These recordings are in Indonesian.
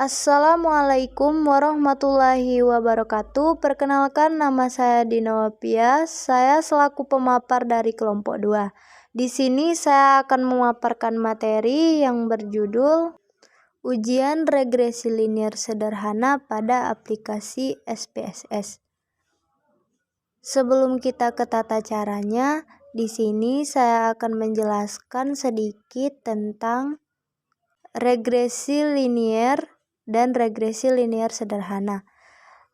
Assalamualaikum warahmatullahi wabarakatuh. Perkenalkan, nama saya Dina Wapia. Saya selaku pemapar dari kelompok 2. Di sini saya akan memaparkan materi yang berjudul Ujian Regresi Linier Sederhana pada aplikasi SPSS. Sebelum kita ke tata caranya, di sini saya akan menjelaskan sedikit tentang regresi linier dan regresi linier sederhana.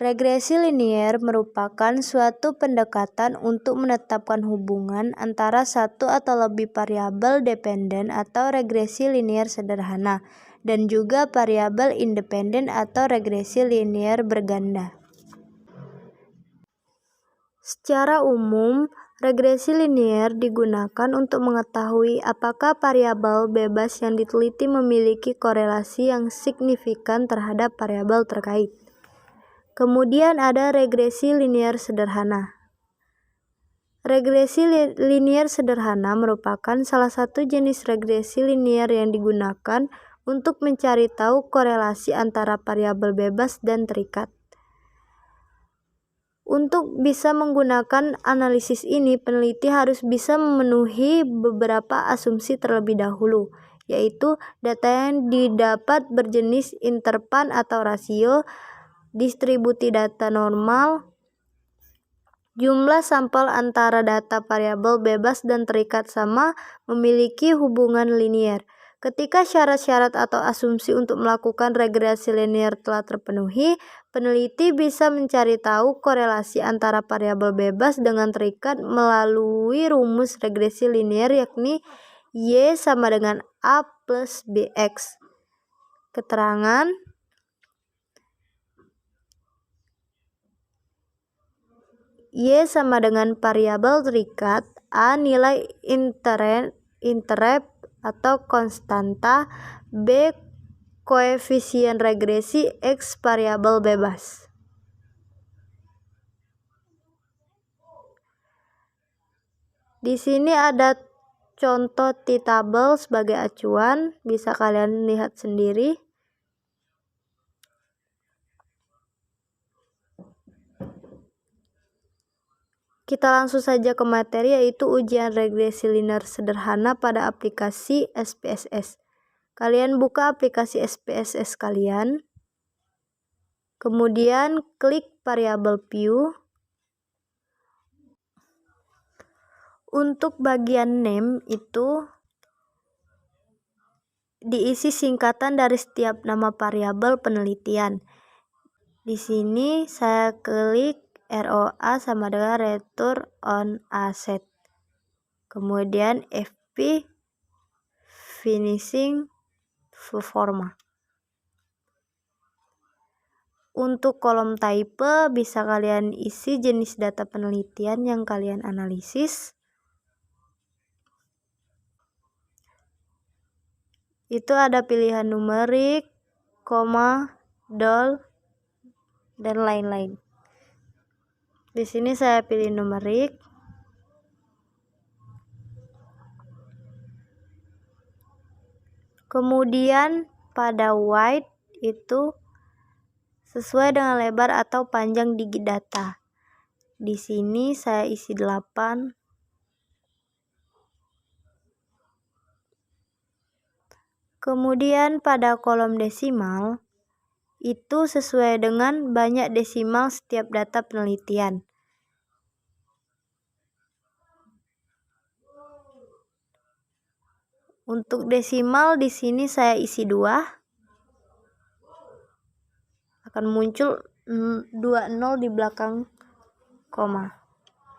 Regresi linier merupakan suatu pendekatan untuk menetapkan hubungan antara satu atau lebih variabel dependen atau regresi linier sederhana, dan juga variabel independen atau regresi linier berganda. Secara umum, regresi linier digunakan untuk mengetahui apakah variabel bebas yang diteliti memiliki korelasi yang signifikan terhadap variabel terkait. Kemudian ada regresi linier sederhana. Regresi linier sederhana merupakan salah satu jenis regresi linier yang digunakan untuk mencari tahu korelasi antara variabel bebas dan terikat. Untuk bisa menggunakan analisis ini, peneliti harus bisa memenuhi beberapa asumsi terlebih dahulu, yaitu data yang didapat berjenis interpan atau rasio, distribusi data normal, jumlah sampel antara data variabel bebas dan terikat sama, memiliki hubungan linier. Ketika syarat-syarat atau asumsi untuk melakukan regresi linier telah terpenuhi, peneliti bisa mencari tahu korelasi antara variabel bebas dengan terikat melalui rumus regresi linier, yakni Y sama dengan A plus BX. Keterangan Y sama dengan variabel terikat, A nilai intercept atau konstanta, B koefisien regresi, X variabel bebas. Di sini ada contoh t-table sebagai acuan, bisa kalian lihat sendiri. Kita langsung saja ke materi, yaitu ujian regresi linier sederhana pada aplikasi SPSS. Kalian buka aplikasi SPSS kalian, kemudian klik variabel view. Untuk bagian name itu diisi singkatan dari setiap nama variabel penelitian. Di sini saya klik ROA sama dengan return on asset. Kemudian FP finishing performa. Untuk kolom type bisa kalian isi jenis data penelitian yang kalian analisis. Itu ada pilihan numerik, koma, dol, dan lain-lain. Di sini saya pilih numerik. Kemudian pada width itu sesuai dengan lebar atau panjang digit data. Di sini saya isi 8. Kemudian pada kolom desimal itu sesuai dengan banyak desimal setiap data penelitian. Untuk desimal di sini saya isi 2. Akan muncul 20 di belakang koma.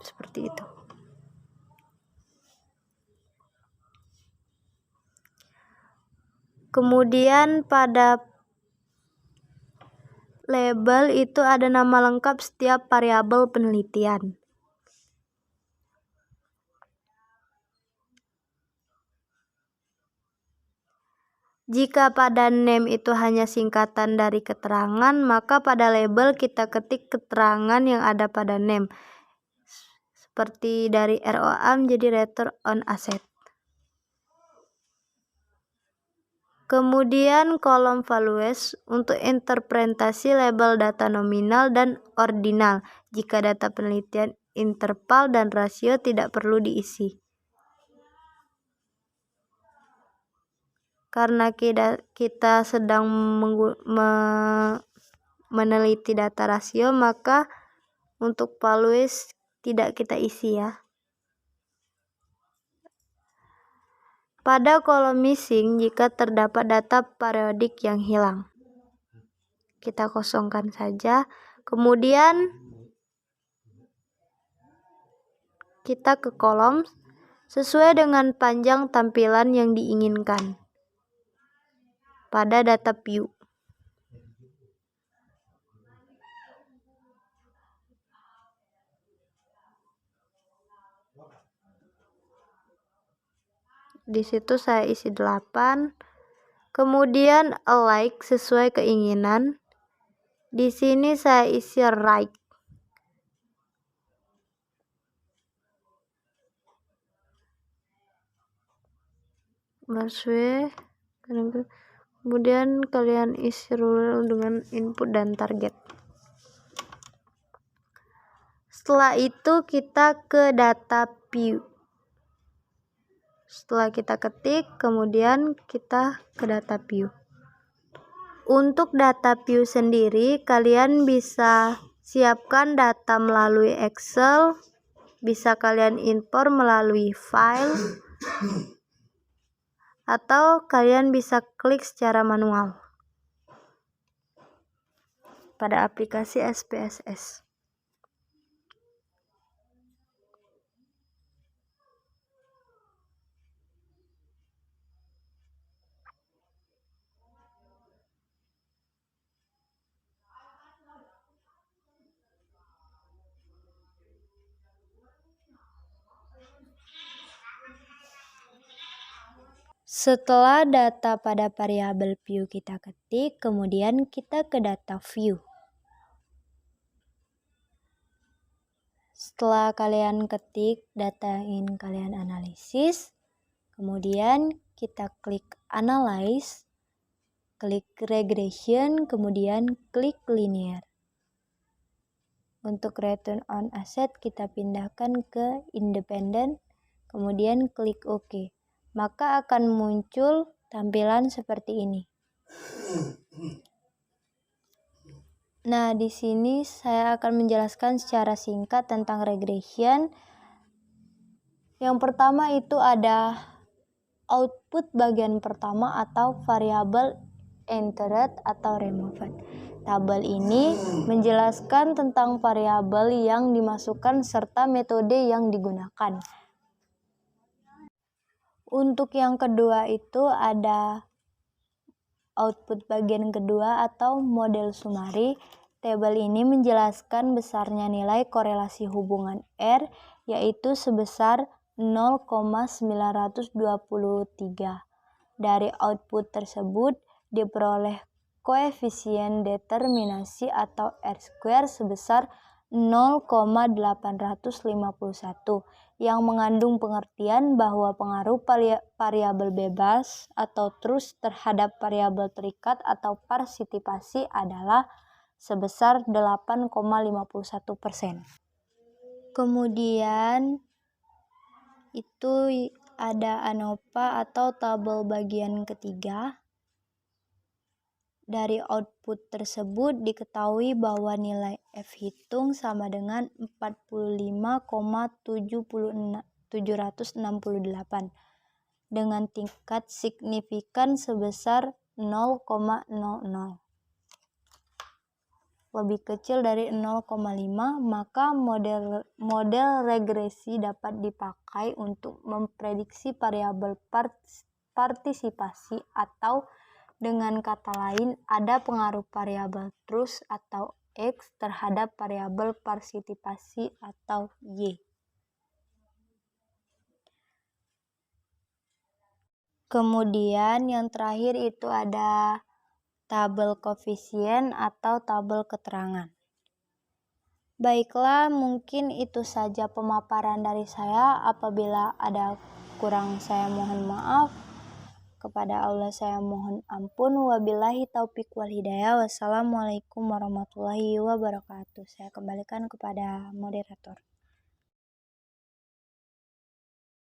Seperti itu. Kemudian pada label itu ada nama lengkap setiap variabel penelitian. Jika pada name itu hanya singkatan dari keterangan, maka pada label kita ketik keterangan yang ada pada name. Seperti dari ROA menjadi return on asset. Kemudian kolom values untuk interpretasi label data nominal dan ordinal jika data penelitian interval dan rasio tidak perlu diisi. Karena kita sedang meneliti data rasio, maka untuk values tidak kita isi ya. Pada kolom missing, jika terdapat data periodik yang hilang, kita kosongkan saja. Kemudian kita ke kolom sesuai dengan panjang tampilan yang diinginkan pada data view. Di situ saya isi 8. Kemudian alike sesuai keinginan. Di sini saya isi right. Kemudian kalian isi rule dengan input dan target. Setelah itu kita ke data view. Setelah kita ketik, kemudian kita ke data view. Untuk data view sendiri, kalian bisa siapkan data melalui Excel, bisa kalian import melalui file, atau kalian bisa klik secara manual pada aplikasi SPSS. Setelah data pada variabel view kita ketik, kemudian kita ke data view. Setelah kalian ketik data yang ingin kalian analisis, kemudian kita klik analyze, klik regression, kemudian klik linear. Untuk return on asset kita pindahkan ke independent, kemudian klik OK. Maka akan muncul tampilan seperti ini. Nah, di sini saya akan menjelaskan secara singkat tentang regression. Yang pertama itu ada output bagian pertama atau variabel entered atau removed. Tabel ini menjelaskan tentang variabel yang dimasukkan serta metode yang digunakan. Untuk yang kedua itu ada output bagian kedua atau model summary. Tabel ini menjelaskan besarnya nilai korelasi hubungan R, yaitu sebesar 0,923. Dari output tersebut diperoleh koefisien determinasi atau R-square sebesar 0,851 yang mengandung pengertian bahwa pengaruh variabel bebas atau truth terhadap variabel terikat atau partisipasi adalah sebesar 8,51%. Kemudian itu ada ANOVA atau tabel bagian ketiga. Dari output tersebut diketahui bahwa nilai F hitung sama dengan 45,768 dengan tingkat signifikan sebesar 0,00. Lebih kecil dari 0,5, maka model regresi dapat dipakai untuk memprediksi variabel partisipasi atau dengan kata lain, ada pengaruh variabel truth atau X terhadap variabel partisipasi atau Y. Kemudian yang terakhir itu ada tabel koefisien atau tabel keterangan. Baiklah, mungkin itu saja pemaparan dari saya. Apabila ada kurang, saya mohon maaf. Kepada Allah saya mohon ampun. Wabillahi taufik wal hidayah. Wassalamualaikum warahmatullahi wabarakatuh. Saya kembalikan kepada moderator.